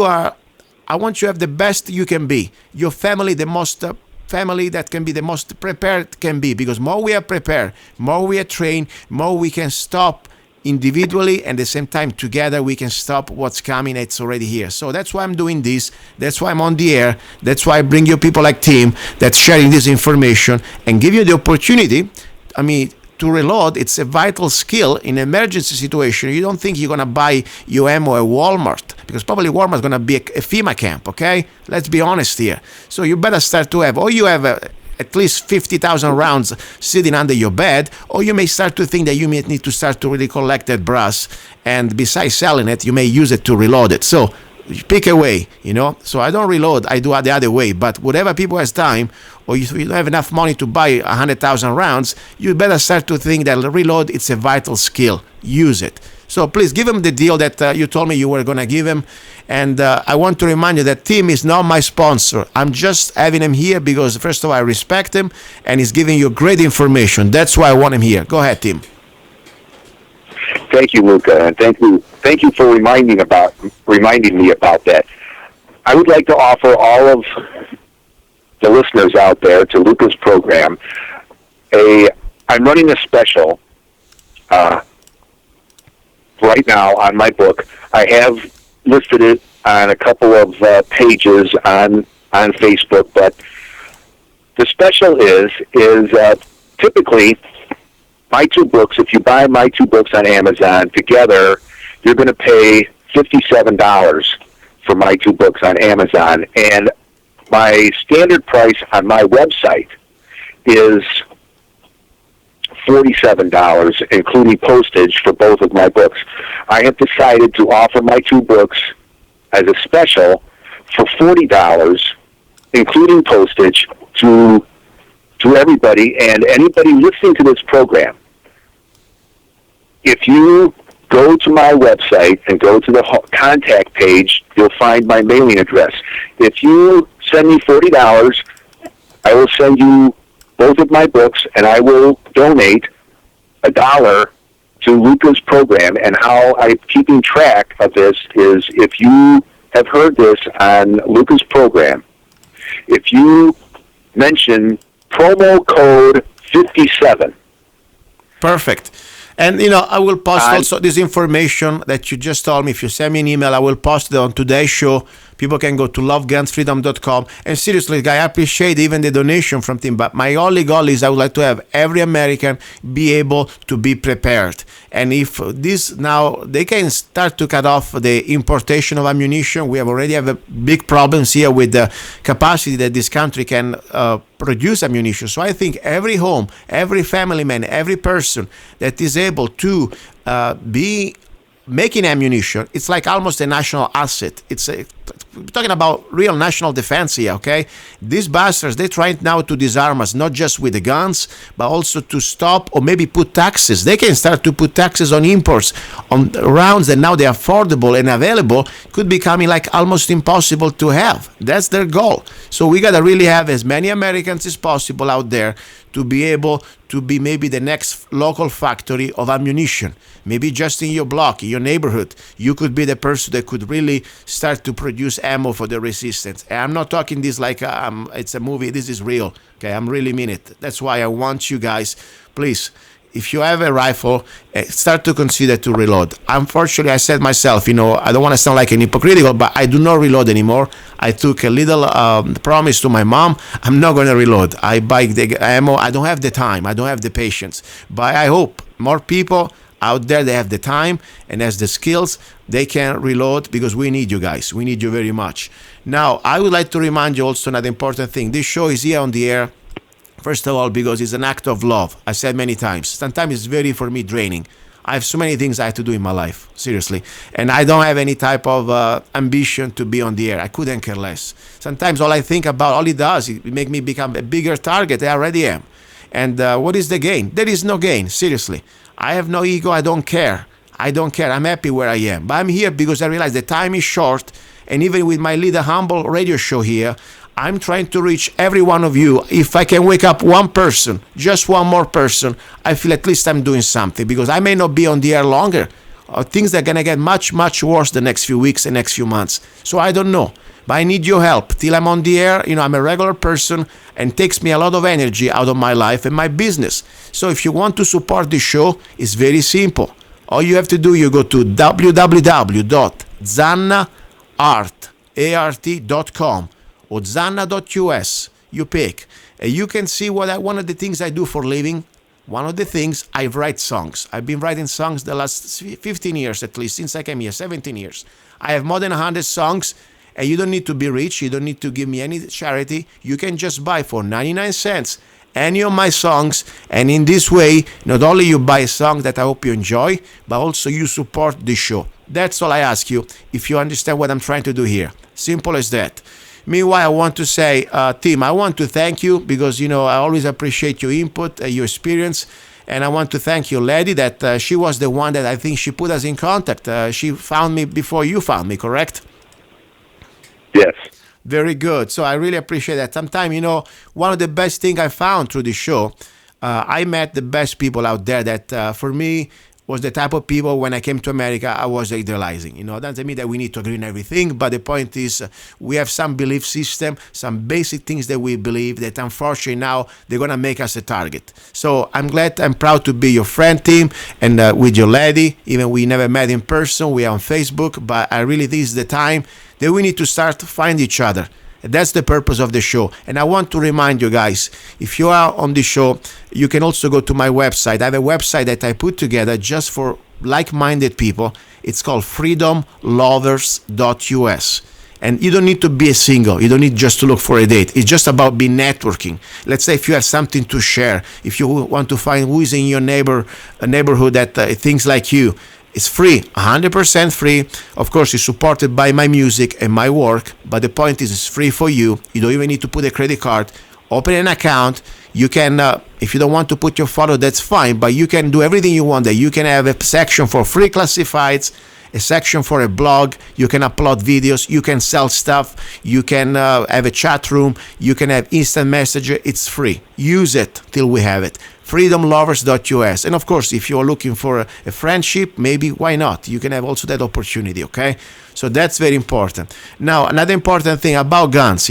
I want you to have the best you can be. Your family, the most family that can be the most prepared can be, because more we are prepared, more we are trained, more we can stop individually, and at the same time together we can stop what's coming. It's already here. So that's why I'm doing this. That's why I'm on the air. That's why I bring you people like Tim that's sharing this information and give you the opportunity. I mean, to reload, it's a vital skill in emergency situation. You don't think you're going to buy your ammo at Walmart, because probably Walmart's going to be a FEMA camp, okay? Let's be honest here. So you better start to have, or you have at least 50,000 rounds sitting under your bed, or you may start to think that you may need to start to really collect that brass, and besides selling it, you may use it to reload it. So pick a way, So I don't reload, I do it the other way. But whatever people has time, or you don't have enough money to buy 100,000 rounds, you better start to think that reload, it's a vital skill. Use it. So please give him the deal that you told me you were going to give him. And I want to remind you that Tim is not my sponsor. I'm just having him here because, first of all, I respect him, and he's giving you great information. That's why I want him here. Go ahead, Tim. Thank you, Luca, and thank you for reminding me about that. I would like to offer all of the listeners out there to Luca's program I'm running a special right now on my book. I have listed it on a couple of pages on Facebook, but the special is typically my two books. If you buy my two books on Amazon together, you're going to pay $57 for my two books on Amazon, and my standard price on my website is $47, including postage for both of my books. I have decided to offer my two books as a special for $40, including postage, to everybody and anybody listening to this program. If you go to my website and go to the contact page, you'll find my mailing address. If you send me $40, I will send you both of my books, and I will donate $1 to Luca's program. And how I'm keeping track of this is, if you have heard this on Luca's program, if you mention promo code 57. Perfect. And, I will post also this information that you just told me. If you send me an email, I will post it on today's show. People can go to lovegunsfreedom.com. And seriously, guy, I appreciate even the donation from Tim. But my only goal is I would like to have every American be able to be prepared. And if this now, they can start to cut off the importation of ammunition. We already have a big problems here with the capacity that this country can produce ammunition. So I think every home, every family man, every person that is able to be making ammunition, it's like almost a national asset. We're talking about real national defense here, okay? These bastards, they're trying now to disarm us, not just with the guns, but also to stop or maybe put taxes. They can start to put taxes on imports, on rounds that now they're affordable and available, could becoming like almost impossible to have. That's their goal. So we got to really have as many Americans as possible out there to be able to be maybe the next local factory of ammunition. Maybe just in your block, in your neighborhood, you could be the person that could really start to produce ammo for the resistance. And I'm not talking this like it's a movie. This is real. Okay, I'm really mean it. That's why I want you guys, please, if you have a rifle, start to consider to reload. Unfortunately, I said myself, I don't want to sound like an hypocritical, but I do not reload anymore. I took a little promise to my mom. I'm not going to reload. I buy the ammo. I don't have the time. I don't have the patience. But I hope more people out there, they have the time and has the skills, they can reload, because we need you guys. We need you very much. Now, I would like to remind you also another important thing. This show is here on the air, first of all, because it's an act of love. I said many times. Sometimes it's very, for me, draining. I have so many things I have to do in my life, seriously. And I don't have any type of ambition to be on the air. I couldn't care less. Sometimes all I think about, all it does, it make me become a bigger target. I already am. And what is the gain? There is no gain, seriously. I have no ego. I don't care. I'm happy where I am. But I'm here because I realize the time is short. And even with my little humble radio show here, I'm trying to reach every one of you. If I can wake up one person, just one more person, I feel at least I'm doing something, because I may not be on the air longer. Things are going to get much, much worse the next few weeks and next few months. So I don't know. But I need your help. Till I'm on the air, I'm a regular person, and it takes me a lot of energy out of my life and my business. So if you want to support the show, it's very simple. All you have to do, you go to www.zannaart.com or zanna.us. You pick. And you can see one of the things I do for a living. One of the things, I write songs. I've been writing songs the last 15 years at least, since I came here, 17 years. I have more than 100 songs. And you don't need to be rich. You don't need to give me any charity. You can just buy for 99 cents any of my songs. And in this way, not only you buy a song that I hope you enjoy, but also you support the show. That's all I ask you, if you understand what I'm trying to do here. Simple as that. Meanwhile, I want to say, Tim, I want to thank you, because, I always appreciate your input, your experience. And I want to thank your lady that she was the one that I think she put us in contact. She found me before you found me, correct? Yes. Very good. So I really appreciate that. Sometimes, one of the best things I found through this show, I met the best people out there that for me was the type of people when I came to America, I was idealizing. Doesn't mean that we need to agree on everything, but the point is we have some belief system, some basic things that we believe that unfortunately now they're going to make us a target. So I'm proud to be your friend, Tim, and with your lady. Even we never met in person, we are on Facebook, but I really, this is the time that we need to start to find each other. That's the purpose of the show. And I want to remind you guys, if you are on the show, you can also go to my website. I have a website that I put together just for like-minded people. It's called freedomlovers.us. And you don't need to be a single. You don't need just to look for a date. It's just about being networking. Let's say if you have something to share, if you want to find who is in your neighborhood that thinks like you, it's free, 100% free. Of course, it's supported by my music and my work, but the point is it's free for you. You don't even need to put a credit card. Open an account. You can, if you don't want to put your photo, that's fine, but you can do everything you want there. You can have a section for free classifieds, a section for a blog. You can upload videos. You can sell stuff. You can have a chat room. You can have instant messenger. It's free. Use it till we have it. freedomlovers.us. And of course, if you're looking for a friendship, maybe why not? You can have also that opportunity, okay? So that's very important. Now, another important thing about guns,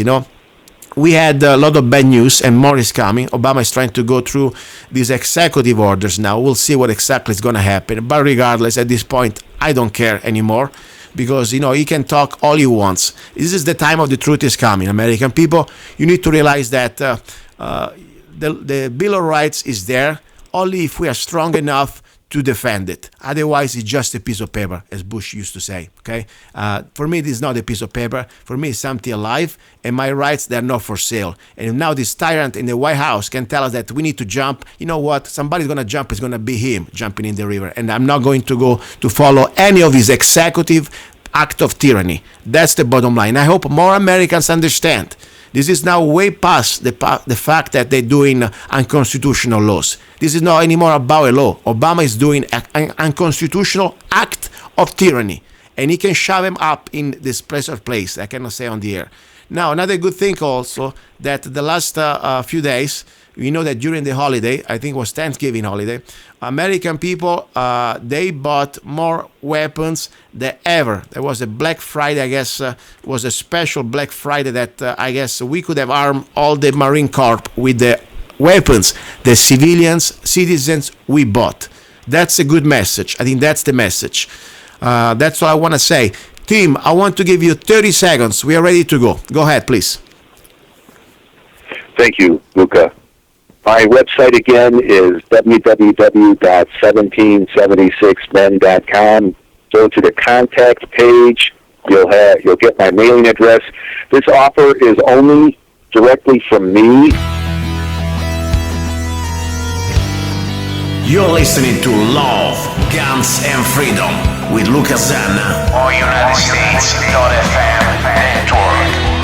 we had a lot of bad news and more is coming. Obama is trying to go through these executive orders now. We'll see what exactly is going to happen. But regardless, at this point, I don't care anymore because, he can talk all he wants. This is the time of the truth is coming. American people, you need to realize that the Bill of Rights is there only if we are strong enough to defend it. Otherwise, it's just a piece of paper, as Bush used to say. Okay, for me, this is not a piece of paper. For me, it's something alive, and my rights, they're not for sale. And now this tyrant in the White House can tell us that we need to jump. You know what? Somebody's going to jump. It's going to be him jumping in the river. And I'm not going to go to follow any of his executive act of tyranny. That's the bottom line. I hope more Americans understand. This is now way past the fact that they're doing unconstitutional laws. This is not anymore about a law. Obama is doing an unconstitutional act of tyranny. And he can shove him up in this place. I cannot say on the air. Now, another good thing also, that the last few days, we know that during the holiday, I think it was Thanksgiving holiday, American people, they bought more weapons than ever. There was a Black Friday, I guess, was a special Black Friday that I guess we could have armed all the Marine Corps with the weapons, the citizens we bought. That's a good message. I think that's the message. That's what I want to say. Tim, I want to give you 30 seconds. We are ready to go. Go ahead, please. Thank you, Luca. My website again is www.1776men.com. Go to the contact page. You'll get my mailing address. This offer is only directly from me. You're listening to Love, Guns and Freedom with Luca Zanna on United States.fm network.